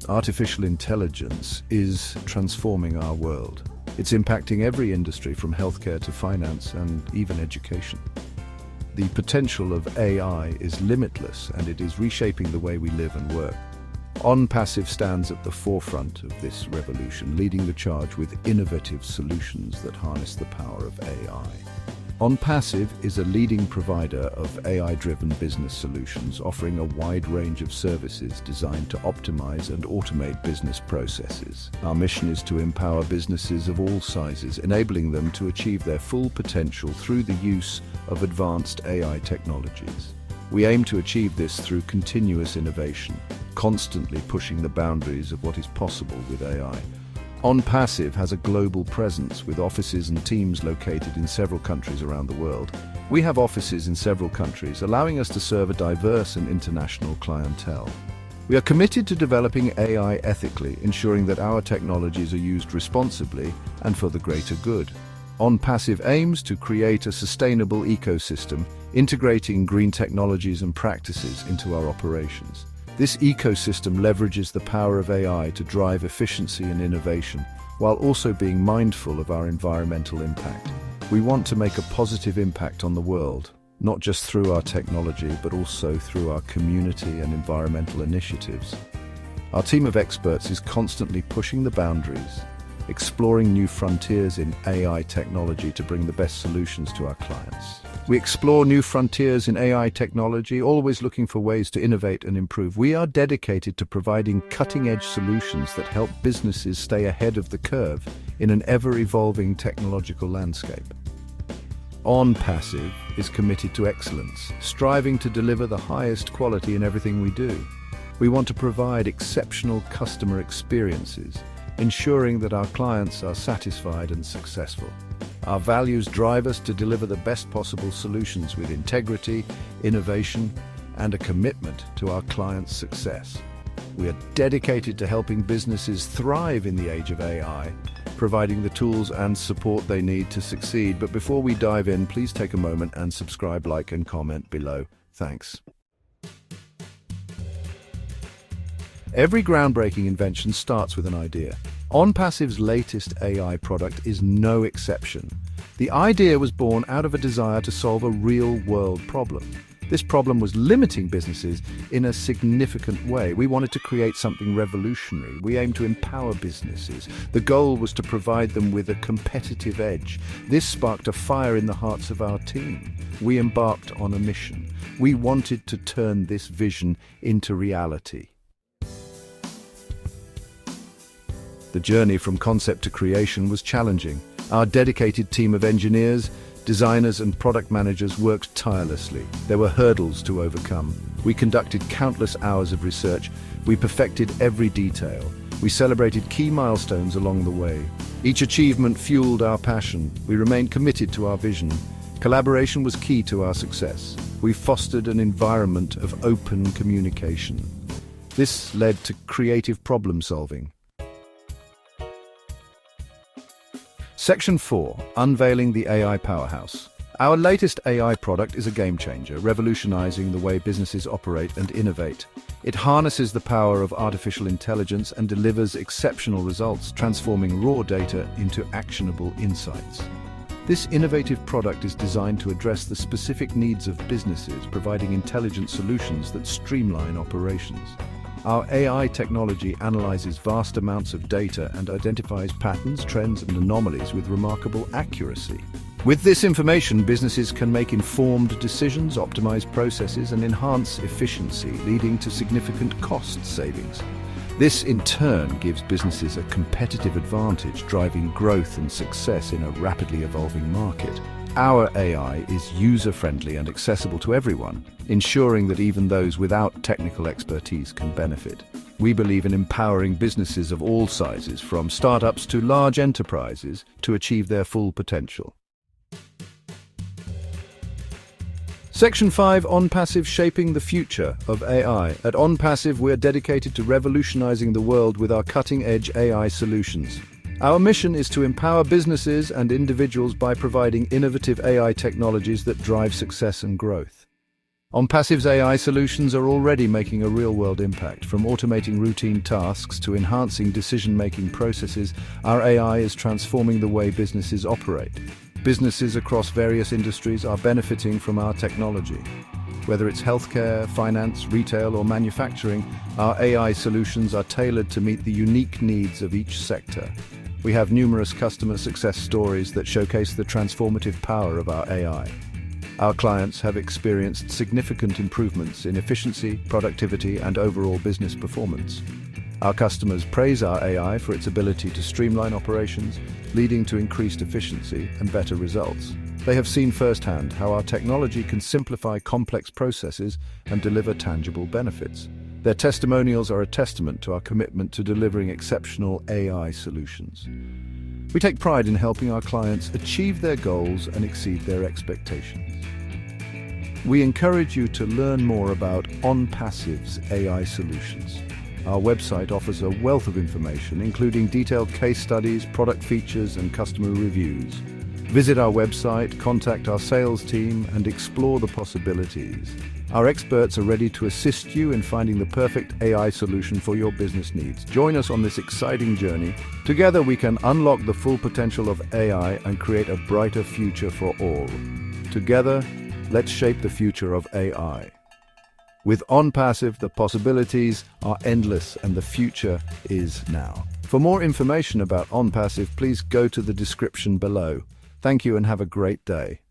Artificial intelligence is transforming our world. It's impacting every industry from healthcare to finance and even education. The potential of AI is limitless, and it is reshaping the way we live and work. OnPassive stands at the forefront of this revolution, leading the charge with innovative solutions that harness the power of AI. OnPassive is a leading provider of AI-driven business solutions, offering a wide range of services designed to optimize and automate business processes. Our mission is to empower businesses of all sizes, enabling them to achieve their full potential through the use of advanced AI technologies. We aim to achieve this through continuous innovation, constantly pushing the boundaries of what is possible with AI. OnPassive has a global presence with offices and teams located in several countries around the world. We have offices in several countries, allowing us to serve a diverse and international clientele. We are committed to developing AI ethically, ensuring that our technologies are used responsibly and for the greater good. OnPassive aims to create a sustainable ecosystem, integrating green technologies and practices into our operations. This ecosystem leverages the power of AI to drive efficiency and innovation, while also being mindful of our environmental impact. We want to make a positive impact on the world, not just through our technology, but also through our community and environmental initiatives. Our team of experts is constantly pushing the boundaries, exploring new frontiers in AI technology to bring the best solutions to our clients. We explore new frontiers in AI technology, always looking for ways to innovate and improve. We are dedicated to providing cutting-edge solutions that help businesses stay ahead of the curve in an ever-evolving technological landscape. OnPassive is committed to excellence, striving to deliver the highest quality in everything we do. We want to provide exceptional customer experiences, ensuring that our clients are satisfied and successful. Our values drive us to deliver the best possible solutions with integrity, innovation, and a commitment to our clients' success. We are dedicated to helping businesses thrive in the age of AI, providing the tools and support they need to succeed. But before we dive in, please take a moment and subscribe, like, and comment below. Thanks. Every groundbreaking invention starts with an idea. OnPassive's latest AI product is no exception. The idea was born out of a desire to solve a real-world problem. This problem was limiting businesses in a significant way. We wanted to create something revolutionary. We aimed to empower businesses. The goal was to provide them with a competitive edge. This sparked a fire in the hearts of our team. We embarked on a mission. We wanted to turn this vision into reality. The journey from concept to creation was challenging. Our dedicated team of engineers, designers, and product managers worked tirelessly. There were hurdles to overcome. We conducted countless hours of research. We perfected every detail. We celebrated key milestones along the way. Each achievement fueled our passion. We remained committed to our vision. Collaboration was key to our success. We fostered an environment of open communication. This led to creative problem solving. Section 4. Unveiling the AI Powerhouse. Our latest AI product is a game-changer, revolutionizing the way businesses operate and innovate. It harnesses the power of artificial intelligence and delivers exceptional results, transforming raw data into actionable insights. This innovative product is designed to address the specific needs of businesses, providing intelligent solutions that streamline operations. Our AI technology analyzes vast amounts of data and identifies patterns, trends, and anomalies with remarkable accuracy. With this information, businesses can make informed decisions, optimize processes, and enhance efficiency, leading to significant cost savings. This, in turn, gives businesses a competitive advantage, driving growth and success in a rapidly evolving market. Our AI is user-friendly and accessible to everyone, ensuring that even those without technical expertise can benefit. We believe in empowering businesses of all sizes, from startups to large enterprises, to achieve their full potential. Section 5. OnPassive, shaping the future of AI. At OnPassive, we're dedicated to revolutionizing the world with our cutting-edge AI solutions. Our mission is to empower businesses and individuals by providing innovative AI technologies that drive success and growth. OnPassive's AI solutions are already making a real-world impact. From automating routine tasks to enhancing decision-making processes, our AI is transforming the way businesses operate. Businesses across various industries are benefiting from our technology. Whether it's healthcare, finance, retail, or manufacturing, our AI solutions are tailored to meet the unique needs of each sector. We have numerous customer success stories that showcase the transformative power of our AI. Our clients have experienced significant improvements in efficiency, productivity, and overall business performance. Our customers praise our AI for its ability to streamline operations, leading to increased efficiency and better results. They have seen firsthand how our technology can simplify complex processes and deliver tangible benefits. Their testimonials are a testament to our commitment to delivering exceptional AI solutions. We take pride in helping our clients achieve their goals and exceed their expectations. We encourage you to learn more about OnPassive's AI solutions. Our website offers a wealth of information, including detailed case studies, product features, and customer reviews. Visit our website, contact our sales team, and explore the possibilities. Our experts are ready to assist you in finding the perfect AI solution for your business needs. Join us on this exciting journey. Together we can unlock the full potential of AI and create a brighter future for all. Together, let's shape the future of AI. With OnPassive, the possibilities are endless and the future is now. For more information about OnPassive, please go to the description below. Thank you and have a great day.